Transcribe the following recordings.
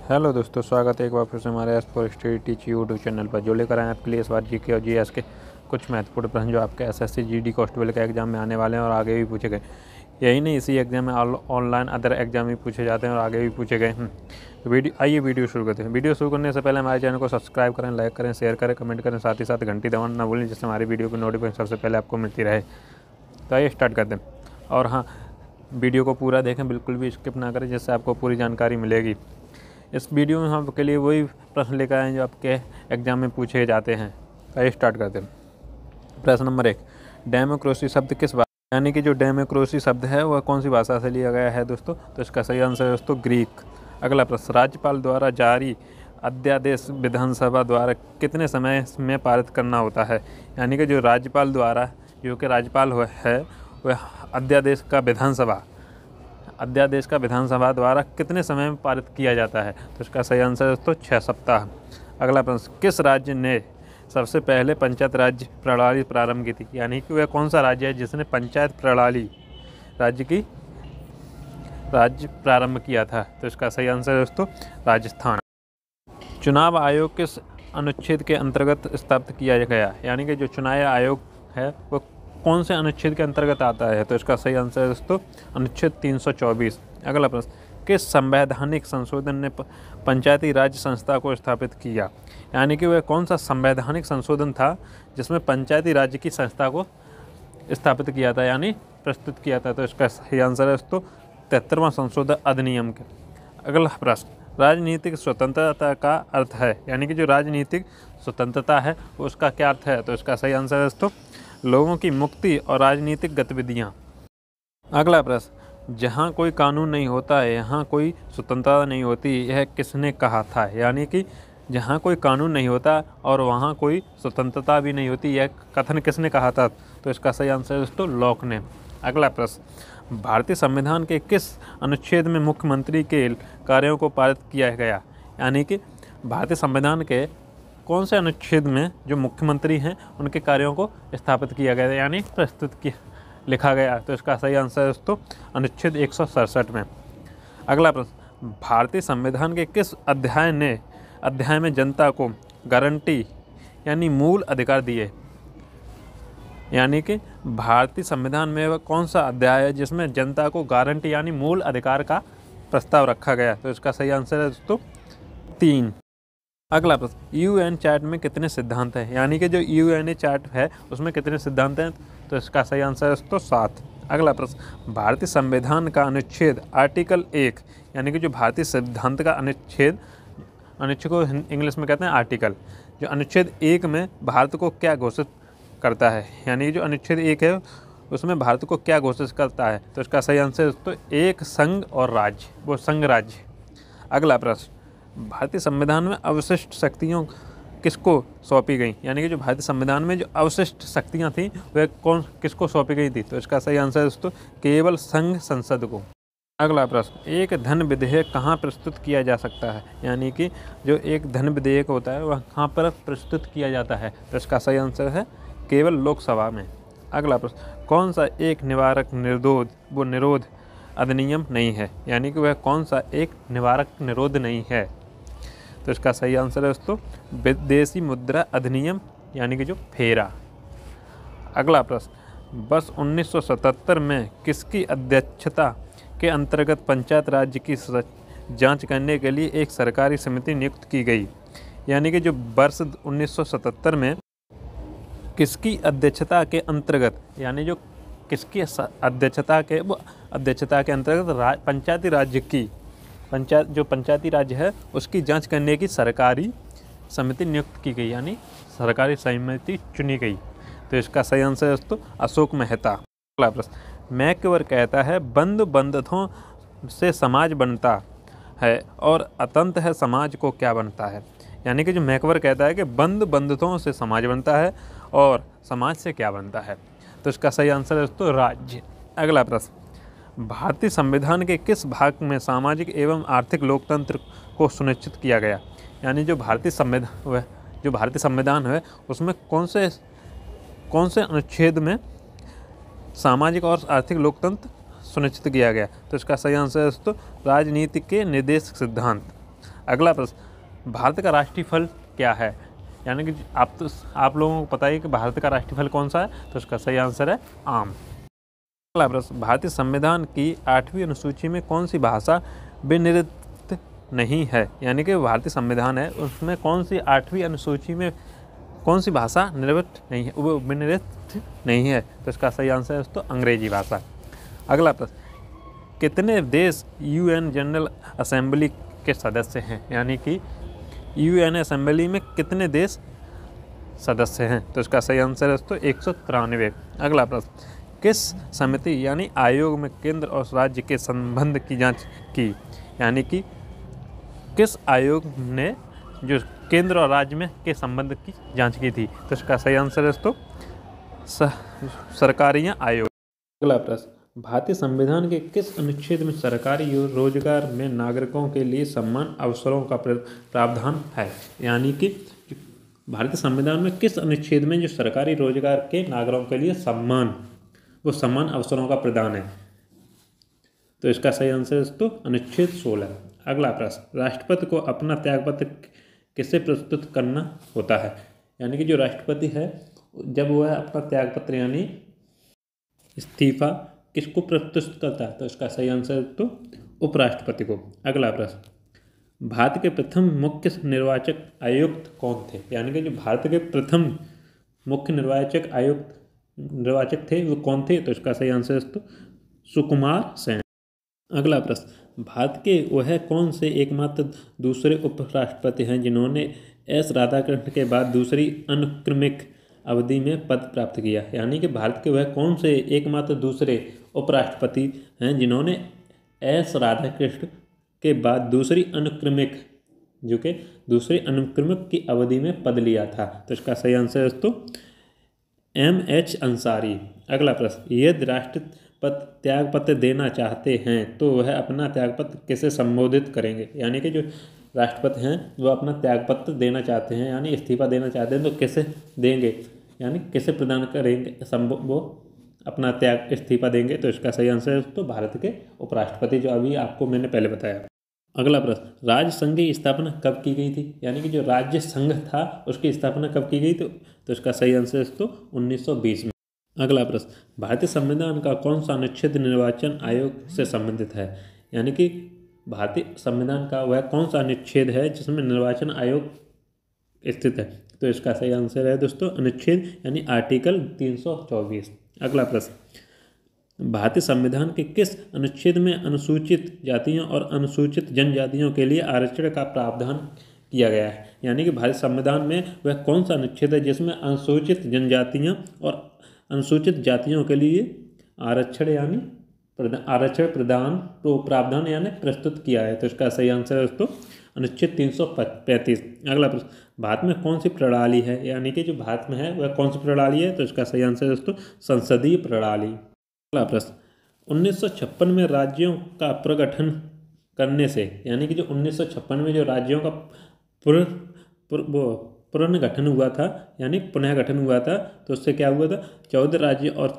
Hello दोस्तों, स्वागत है एक बार फिर से हमारे S4 study teach YouTube channel पर। जो लेकर आए आपके लिए इस बार जीके और जीएस के कुछ महत्वपूर्ण प्रश्न जो आपके एसएससी जीडी कांस्टेबल के एग्जाम में आने वाले हैं और आगे भी पूछे गए। यही नहीं, इसी एग्जाम में ऑनलाइन अदर एग्जाम भी पूछे जाते हैं और आगे भी पूछे गए। तो वीडियो शुरू करते हैं। वीडियो शुरू करने से पहले हमारे चैनल को सब्सक्राइब करें, लाइक करें, शेयर करें, कमेंट करें, साथ ही साथ घंटी दबाना ना भूलें, जिससे हमारी वीडियो की नोटिफिकेशन सबसे पहले आपको मिलती रहे। तो आइए स्टार्ट करते हैं। और हाँ, वीडियो को पूरा देखें, बिल्कुल भी स्किप ना करें, जिससे आपको पूरी जानकारी मिलेगी। इस वीडियो में हम आपके लिए वही प्रश्न लेकर आए हैं जो आपके एग्जाम में पूछे जाते हैं। आइए स्टार्ट करते हैं। प्रश्न नंबर 1, डेमोक्रेसी शब्द किस भाषा, यानी कि जो डेमोक्रेसी शब्द है वह कौन सी भाषा से लिया गया है दोस्तों? तो इसका सही आंसर है दोस्तों ग्रीक। अगला प्रश्न, राज्यपाल द्वारा जारी अध्यादेश विधानसभा द्वारा कितने समय में पारित करना होता है? यानी कि जो राज्यपाल द्वारा, जो कि राज्यपाल है, वह अध्यादेश का विधानसभा द्वारा कितने समय में पारित किया जाता है? तो इसका सही आंसर है दोस्तों 6 सप्ताह। अगला प्रश्न, किस राज्य ने सबसे पहले पंचायत राज्य प्रणाली प्रारंभ की थी? यानी कि वह कौन सा राज्य है जिसने पंचायत प्रणाली राज्य प्रारंभ किया था? तो इसका सही आंसर है दोस्तों राजस्थान। चुनाव आयोग किस अनुच्छेद के अंतर्गत स्थापित किया गया? यानी कि जो चुनाव आयोग है वो कौन से अनुच्छेद के अंतर्गत आता है? तो इसका सही आंसर है दोस्तों अनुच्छेद 324। अगला प्रश्न, किस संवैधानिक संशोधन ने पंचायती राज संस्था को स्थापित किया? यानी कि वह कौन सा संवैधानिक संशोधन था जिसमें पंचायती राज्य की संस्था को स्थापित किया था, यानी प्रस्तुत किया था? तो इसका सही आंसर है दोस्तों 73वां संशोधन अधिनियम के। अगला प्रश्न, राजनीतिक स्वतंत्रता का अर्थ है? यानी कि जो राजनीतिक स्वतंत्रता है उसका क्या अर्थ है? तो इसका सही आंसर है दोस्तों लोगों की मुक्ति और राजनीतिक गतिविधियाँ। अगला प्रश्न, जहाँ कोई कानून नहीं होता है यहाँ कोई स्वतंत्रता नहीं होती, यह किसने कहा था? यानी कि जहाँ कोई कानून नहीं होता और वहाँ कोई स्वतंत्रता भी नहीं होती, यह कथन किसने कहा था? तो इसका सही आंसर है दोस्तों लॉक ने। अगला प्रश्न, भारतीय संविधान के किस अनुच्छेद में मुख्यमंत्री के कार्यों को पारित किया गया? यानी कि भारतीय संविधान के कौन से अनुच्छेद में जो मुख्यमंत्री हैं उनके कार्यों को स्थापित किया गया, यानी प्रस्तुत किया लिखा गया? तो इसका सही आंसर है दोस्तों अनुच्छेद 167 में। अगला प्रश्न, भारतीय संविधान के किस अध्याय में जनता को गारंटी यानी मूल अधिकार दिए? यानी कि भारतीय संविधान में वह कौन सा अध्याय है जिसमें जनता को गारंटी यानी मूल अधिकार का प्रस्ताव रखा गया? तो इसका सही आंसर है दोस्तों 3। अगला प्रश्न, यूएन चार्ट में कितने सिद्धांत हैं? यानी कि जो यूएन चार्ट है उसमें कितने सिद्धांत हैं? तो इसका सही आंसर है दोस्तों 7। अगला प्रश्न, भारतीय संविधान का अनुच्छेद आर्टिकल 1, यानी कि जो भारतीय सिद्धांत का अनुच्छेद को इंग्लिश में कहते हैं आर्टिकल, जो अनुच्छेद 1 में भारत को क्या घोषित करता है? यानी कि जो अनुच्छेद 1 है उसमें भारत को क्या घोषित करता है? तो इसका सही आंसर है दोस्तों एक संघ और राज्य, वो संघ राज्य। अगला प्रश्न, भारतीय संविधान में अवशिष्ट शक्तियों किसको सौंपी गई? यानी कि जो भारतीय संविधान में जो अवशिष्ट शक्तियां थी वह किसको सौंपी गई थी? तो इसका सही आंसर है दोस्तों केवल संघ संसद को। अगला प्रश्न, एक धन विधेयक कहाँ प्रस्तुत किया जा सकता है? यानी कि जो एक धन विधेयक होता है वह कहाँ पर प्रस्तुत किया जाता है? तो इसका सही आंसर है केवल लोकसभा में। अगला प्रश्न, कौन सा एक निरोध अधिनियम नहीं है? यानी कि वह कौन सा एक निवारक निरोध नहीं है? तो इसका सही आंसर है दोस्तों विदेशी मुद्रा अधिनियम, यानी कि जो फेरा। अगला प्रश्न, वर्ष 1977 में किसकी अध्यक्षता के अंतर्गत पंचायत राज्य की जांच करने के लिए एक सरकारी समिति नियुक्त की गई? यानी कि जो वर्ष 1977 में किसकी अध्यक्षता के अंतर्गत, यानी जो किसकी अध्यक्षता के अंतर्गत पंचायती राज्य है उसकी जांच करने की सरकारी समिति नियुक्त की गई, यानी सरकारी समिति चुनी गई? तो इसका सही आंसर है दोस्तों अशोक मेहता। अगला प्रश्न, मैकवर कहता है बंद बंधुत्वों से समाज बनता है और अतंत्र है समाज को क्या बनता है? यानी कि जो मैकवर कहता है कि बंद बंधुत्वों से समाज बनता है और समाज से क्या बनता है? तो इसका सही आंसर है दोस्तों राज्य। अगला प्रश्न, भारतीय संविधान के किस भाग में सामाजिक एवं आर्थिक लोकतंत्र को सुनिश्चित किया गया? यानी जो भारतीय संविधान है उसमें कौन से अनुच्छेद में सामाजिक और आर्थिक लोकतंत्र सुनिश्चित किया गया? तो इसका सही आंसर है दोस्तों राजनीति के निर्देशक सिद्धांत। अगला प्रश्न, भारत का राष्ट्रीय फल क्या है? यानी कि आप लोगों को पता है कि भारत का राष्ट्रीय फल कौन सा है, तो इसका सही आंसर है आम। अगला प्रश्न, भारतीय संविधान की 8वीं अनुसूची में कौन सी भाषा विनिर्दिष्ट नहीं है? यानी कि भारतीय संविधान है उसमें कौन सी 8वीं अनुसूची में कौन सी भाषा निर्दिष्ट नहीं है, वो विनिर्दिष्ट नहीं है, तो इसका सही आंसर है दोस्तों अंग्रेजी भाषा। अगला प्रश्न, कितने देश यूएन जनरल असेंबली के सदस्य हैं? यानी कि यूएन असेंबली में कितने देश सदस्य हैं, तो इसका सही आंसर है दोस्तों 193। अगला प्रश्न, किस समिति यानी आयोग में केंद्र और राज्य के संबंध की जांच की? यानी कि किस आयोग ने जो केंद्र और राज्य में के संबंध की जांच की थी, तो इसका सही आंसर है दोस्तों सरकारियां आयोग। अगला प्रश्न, भारतीय संविधान के किस अनुच्छेद में सरकारी रोजगार में नागरिकों के लिए समान अवसरों का प्रावधान है? यानी कि भारतीय संविधान में किस अनुच्छेद में जो सरकारी रोजगार के नागरिकों के लिए समान अवसरों का प्रदान है, तो इसका सही आंसर है दोस्तों अनुच्छेद 16। अगला प्रश्न, राष्ट्रपति को अपना त्यागपत्र किससे प्रस्तुत करना होता है? यानी कि जो राष्ट्रपति है जब वह अपना त्यागपत्र यानी इस्तीफा किसको प्रस्तुत करता है, तो इसका सही आंसर है तो उपराष्ट्रपति को। अगला प्रश्न, भारत के प्रथम मुख्य निर्वाचक आयुक्त कौन थे? यानी कि जो भारत के प्रथम मुख्य निर्वाचक थे वो कौन थे, तो इसका सही आंसर है तो सुकुमार सेन। अगला प्रश्न, भारत के वह कौन से एकमात्र दूसरे उपराष्ट्रपति हैं जिन्होंने एस राधाकृष्णन के बाद दूसरी अनुक्रमिक अवधि में पद प्राप्त किया? यानी कि भारत के वह कौन से एकमात्र दूसरे उपराष्ट्रपति हैं जिन्होंने एस राधाकृष्णन के बाद दूसरी अनुक्रमिक की अवधि में पद लिया था, तो इसका सही आंसर है दोस्तों M.H. अंसारी। अगला प्रश्न, यदि राष्ट्रपति त्यागपत्र देना चाहते हैं तो वह अपना त्यागपत्र कैसे संबोधित करेंगे? यानी कि जो राष्ट्रपति हैं वो अपना त्यागपत्र देना चाहते हैं यानी इस्तीफा देना चाहते हैं तो कैसे देंगे, यानी कैसे प्रदान करेंगे, वो अपना इस्तीफा देंगे, तो इसका सही आंसर है तो भारत के उपराष्ट्रपति, जो अभी आपको मैंने पहले बताया। अगला प्रश्न, राज्य संघ की स्थापना कब की गई थी? यानी कि जो राज्य संघ था उसकी स्थापना कब की गई, तो इसका सही आंसर है तो 1920 में। अगला प्रश्न, भारतीय संविधान का कौन सा अनुच्छेद निर्वाचन आयोग से संबंधित है? यानी कि भारतीय संविधान का वह कौन सा अनुच्छेद है जिसमें निर्वाचन आयोग स्थित है, तो इसका सही आंसर है दोस्तों अनुच्छेद यानी आर्टिकल 324। अगला प्रश्न, भारतीय संविधान के किस अनुच्छेद में अनुसूचित जातियों और अनुसूचित जनजातियों के लिए आरक्षण का प्रावधान किया गया है? यानी कि भारतीय संविधान में वह कौन सा अनुच्छेद है जिसमें अनुसूचित जनजातियां और अनुसूचित जातियों के लिए आरक्षण प्रावधान यानी प्रस्तुत किया है, तो इसका सही आंसर है दोस्तों अनुच्छेद 335। अगला प्रश्न, भारत में कौन सी प्रणाली है? यानी कि जो भारत में है वह कौन सी प्रणाली है, तो इसका सही आंसर है दोस्तों संसदीय प्रणाली। अगला प्रश्न, 1956 में राज्यों का पुनर्गठन करने से, यानी कि जो 1956 में जो राज्यों का पुनर्गठन हुआ था यानी पुनः गठन हुआ था, तो उससे क्या हुआ था 14 राज्य और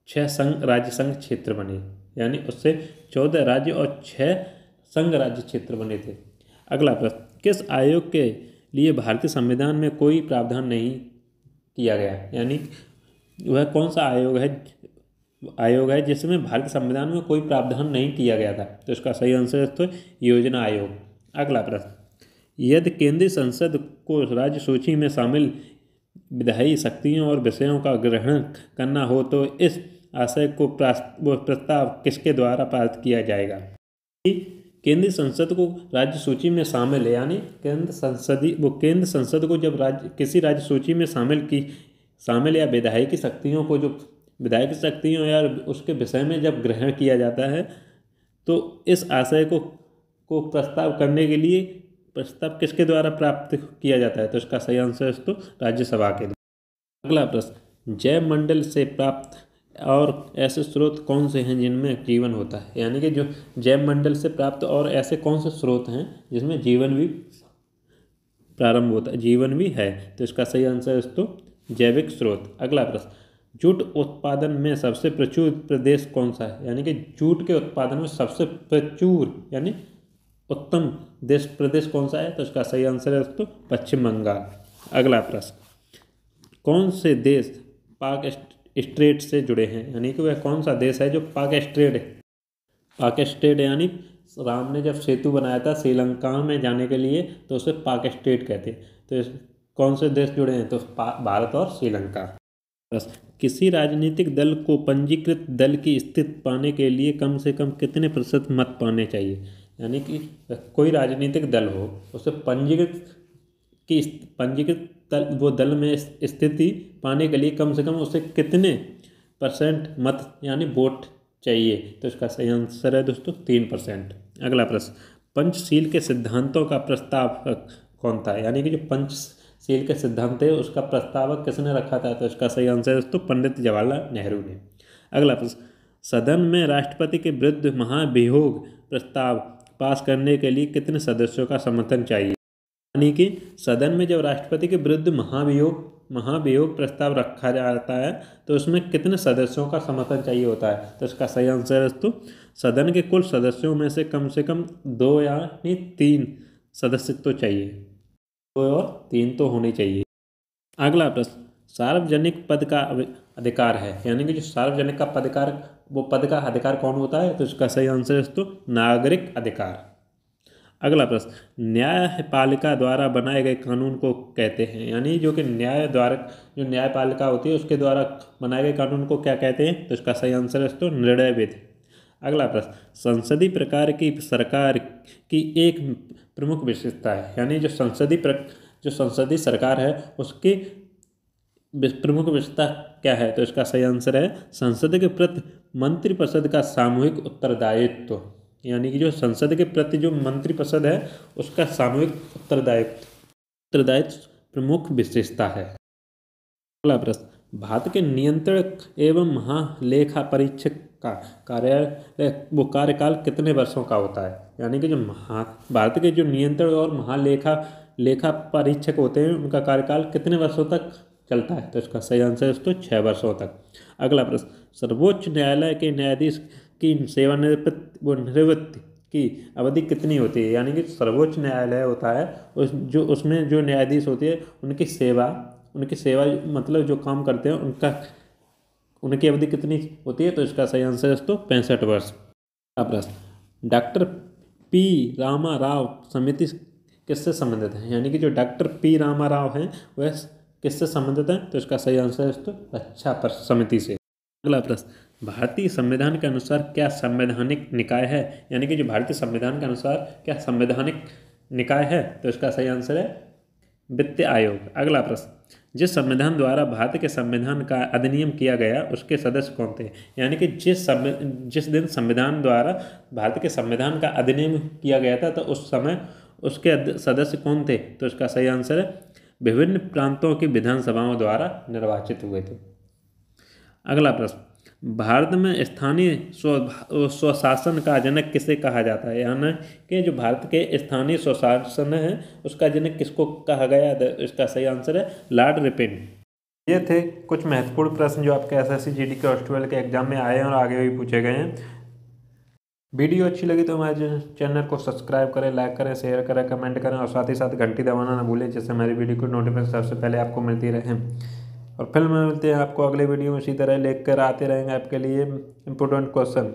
6 राज्य संघ क्षेत्र बने, यानी उससे 14 राज्य और 6 संघ राज्य क्षेत्र बने थे। अगला प्रश्न, किस आयोग के लिए भारतीय संविधान में कोई प्रावधान नहीं किया गया? यानी वह कौन सा आयोग है जिसमें भारतीय संविधान में कोई प्रावधान नहीं किया गया था, तो इसका सही आंसर है तो योजना आयोग। अगला प्रश्न, यदि केंद्रीय संसद को राज्य सूची में शामिल विधायी शक्तियों और विषयों का ग्रहण करना हो तो इस आशय को प्रस्ताव किसके द्वारा पारित किया जाएगा? केंद्रीय संसद को राज्य सूची में शामिल है, यानी केंद्र संसद को जब किसी राज्य सूची में शामिल या विधायी शक्तियों या उसके विषय में जब ग्रहण किया जाता है तो इस आशय को प्रस्ताव करने के लिए प्रस्ताव किसके द्वारा प्राप्त किया जाता है, तो इसका सही आंसर है तो राज्यसभा के द्वारा। अगला प्रश्न, जैव मंडल से प्राप्त और ऐसे स्रोत कौन से हैं जिनमें जीवन होता है? यानी कि जो जैव मंडल से प्राप्त और ऐसे कौन से स्रोत हैं जिसमें जीवन भी प्रारंभ होता है, जीवन भी है, तो इसका सही आंसर है तो जैविक स्रोत। अगला प्रश्न, जूट उत्पादन में सबसे प्रचुर प्रदेश कौन सा है? यानी कि जूट के उत्पादन में सबसे प्रचुर यानी उत्तम देश प्रदेश कौन सा है? तो इसका सही आंसर है दोस्तों पश्चिम बंगाल। अगला प्रश्न, कौन से देश पाक स्ट्रेट से जुड़े हैं? यानी कि वह कौन सा देश है जो पाक स्ट्रेट है? पाक स्ट्रेट यानी राम ने जब सेतु बनाया था श्रीलंका में जाने के लिए तो उसे पाक स्ट्रेट कहते हैं। तो कौन से देश जुड़े हैं? तो भारत और श्रीलंका। बस, किसी राजनीतिक दल को पंजीकृत दल की स्थिति पाने के लिए कम से कम कितने प्रतिशत मत पाने चाहिए? यानी कि कोई राजनीतिक दल हो उसे पंजीकृत वो दल में स्थिति पाने के लिए कम से कम उसे कितने % मत यानी वोट चाहिए? तो इसका सही आंसर है दोस्तों 3%। अगला प्रश्न, पंचशील के सिद्धांतों का प्रस्तावक कौन था? यानी कि जो पंचशील के सिद्धांत है उसका प्रस्तावक किसने रखा था? तो इसका सही आंसर है दोस्तों पंडित जवाहरलाल नेहरू ने। अगला प्रश्न, सदन में राष्ट्रपति के विरुद्ध महाभियोग प्रस्ताव पास करने के लिए कितने सदस्यों का समर्थन चाहिए? यानी कि सदन में जब राष्ट्रपति के विरुद्ध महाभियोग प्रस्ताव रखा जाता है तो उसमें कितने सदस्यों का समर्थन चाहिए होता है? तो इसका सही आंसर है दोस्तों सदन के कुल सदस्यों में से कम 2 यानी 3 सदस्य तो चाहिए, 2 और 3 तो होने चाहिए। अगला प्रश्न, सार्वजनिक पद का अधिकार है, यानी कि जो सार्वजनिक का पद का अधिकार कौन होता है? तो इसका सही आंसर है दोस्तों नागरिक अधिकार। अगला प्रश्न, न्यायपालिका द्वारा बनाए गए कानून को कहते हैं? यानी जो कि न्यायपालिका होती है उसके द्वारा बनाए गए कानून को क्या कहते हैं? तो इसका सही आंसर है दोस्तों निर्णय विधि। अगला प्रश्न, संसदीय प्रकार की सरकार की एक प्रमुख विशेषता है, यानी जो संसदीय सरकार है उसकी प्रमुख विशेषता क्या है? तो इसका सही आंसर है संसद के प्रति मंत्रिपरिषद का सामूहिक उत्तरदायित्व। यानी कि जो संसद के प्रति जो मंत्रिपरिषद है उसका सामूहिक उत्तरदायित्व प्रमुख विशेषता है। अगला प्रश्न, भारत के नियंत्रक एवं महालेखा परीक्षक का कार्यकाल कितने वर्षों का होता है? यानी कि जो भारत के जो नियंत्रक और महालेखा परीक्षक होते हैं उनका कार्यकाल कितने वर्षों तक चलता है? तो इसका सही आंसर है दोस्तों 6 वर्षों तक। अगला प्रश्न, सर्वोच्च न्यायालय के न्यायाधीश की सेवानिवृत्ति की अवधि कितनी होती है? यानी कि सर्वोच्च न्यायालय होता है उसमें जो न्यायाधीश होती है उनकी सेवा मतलब जो काम करते हैं उनकी अवधि कितनी होती है? तो इसका सही आंसर है दोस्तों 65 वर्ष। अगला प्रश्न, डॉक्टर पी रामा राव समिति किससे संबंधित है? यानी कि जो डॉक्टर पी रामा राव हैं वह किससे संबंधित है? तो इसका सही आंसर है दोस्तों रक्षा समिति से। अगला प्रश्न, भारतीय संविधान के अनुसार क्या संवैधानिक निकाय है? यानी कि जो भारतीय संविधान के अनुसार क्या संवैधानिक निकाय है? तो इसका सही आंसर है वित्त आयोग। अगला प्रश्न, जिस संविधान द्वारा भारत के संविधान का अधिनियम किया गया उसके सदस्य कौन थे? यानी कि जिस दिन संविधान द्वारा भारत के संविधान का अधिनियम किया गया था तो उस समय उसके सदस्य कौन थे? तो इसका सही आंसर है विभिन्न प्रांतों की विधानसभाओं द्वारा निर्वाचित हुए थे। अगला प्रश्न, भारत में स्थानीय स्वशासन का जनक किसे कहा जाता है? यानी कि जो भारत के स्थानीय स्वशासन है उसका जनक किसको कहा गया? इसका सही आंसर है लॉर्ड रिपन। ये थे कुछ महत्वपूर्ण प्रश्न जो आपके SSC GD के और 12 के एग्जाम में आए हैं और आगे भी पूछे गए हैं। वीडियो अच्छी लगी तो हमारे चैनल को सब्सक्राइब करें, लाइक करें, शेयर करें, कमेंट करें और साथ ही साथ घंटी दबाना ना भूलें जिससे हमारी वीडियो की नोटिफिकेशन सबसे पहले आपको मिलती रहे। और फिर मिलते हैं आपको अगले वीडियो में इसी तरह लेकर आते रहेंगे आपके लिए इम्पोर्टेंट क्वेश्चन।